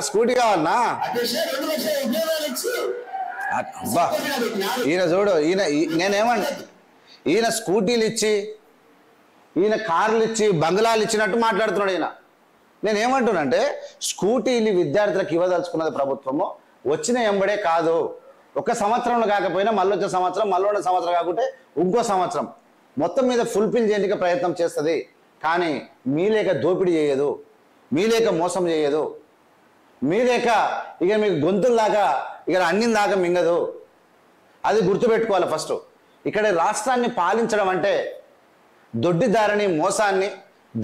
Scooty కావాలన్నా అబ్బా ఈయన చూడు ఈయన స్కూటీలు ఇచ్చి ఈయన కార్లు ఇచ్చి బంగ్లాలు ఇచ్చినట్టు మాట్లాడుతున్నాడు ఈయన. నేనేమంటున్నానంటే స్కూటీలు విద్యార్థులకు ఇవ్వదలుచుకున్నది ప్రభుత్వము వచ్చిన ఎంబడే కాదు, ఒక సంవత్సరంలో కాకపోయినా మళ్ళీ వచ్చే సంవత్సరం, మళ్ళీ ఉన్న సంవత్సరం కాకుంటే ఇంకో సంవత్సరం మొత్తం మీద ఫుల్ఫిల్ చేయడానికి ప్రయత్నం చేస్తుంది. కానీ మీ లేక దోపిడీ చేయదు, మీ లేక మోసం చేయదు, మీ లేక ఇక మీకు గొంతుల్లాగా ఇక అన్నిం దాకా మింగదు. అది గుర్తుపెట్టుకోవాలి. ఫస్ట్ ఇక్కడ రాష్ట్రాన్ని పాలించడం అంటే దొడ్డిదారిని, మోసాన్ని,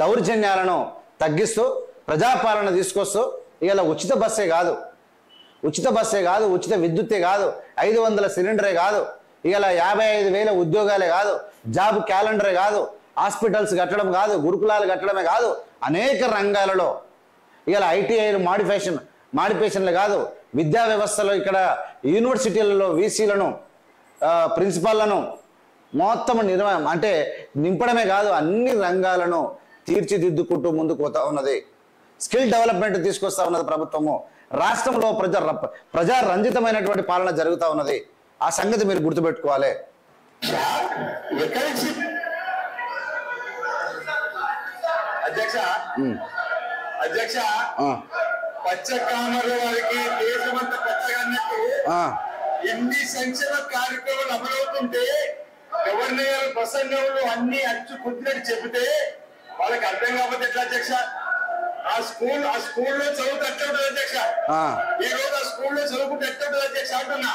దౌర్జన్యాలను తగ్గిస్తూ ప్రజాపాలన తీసుకొస్తూ ఇలా ఉచిత బస్సే కాదు, ఉచిత విద్యుత్తే కాదు, 500 సిలిండరే కాదు, ఇలా 55,000 ఉద్యోగాలే కాదు, జాబ్ క్యాలెండరే కాదు, హాస్పిటల్స్ కట్టడం కాదు, గురుకులాలు కట్టడమే కాదు, అనేక రంగాలలో ఇలా ఐటీఐలు మాడిఫికేషన్లు కాదు, విద్యా వ్యవస్థలో ఇక్కడ యూనివర్సిటీలలో వీసీలను ప్రిన్సిపాల్లను మొత్తం అంటే నింపడమే కాదు, అన్ని రంగాలను తీర్చిదిద్దుకుంటూ ముందుకు పోతా ఉన్నది. స్కిల్ డెవలప్మెంట్ తీసుకొస్తా ఉన్నది ప్రభుత్వము. రాష్ట్రంలో ప్రజారంజితమైనటువంటి పాలన జరుగుతూ ఉన్నది. ఆ సంగతి మీరు గుర్తుపెట్టుకోవాలి. అధ్యక్ష పచ్చకామల వారికి దేశమంతా పచ్చగా అన్నట్టు ఎన్ని సంక్షేమ కార్యక్రమాలు అమలవుతుంటే గవర్నర్ ప్రసంగంలో అన్ని అచ్చు కుట్టినట్టు చెబితే వాళ్ళకి అర్థం కాకపోతే ఎట్లా అధ్యక్ష? ఆ స్కూల్లో చదువుతూ ఎట్లా ఉంటుంది అధ్యక్ష? ఈ రోజు ఆ స్కూల్లో చదువుకుంటే ఎట్లా ఉంటుంది అధ్యక్ష అంటున్నా.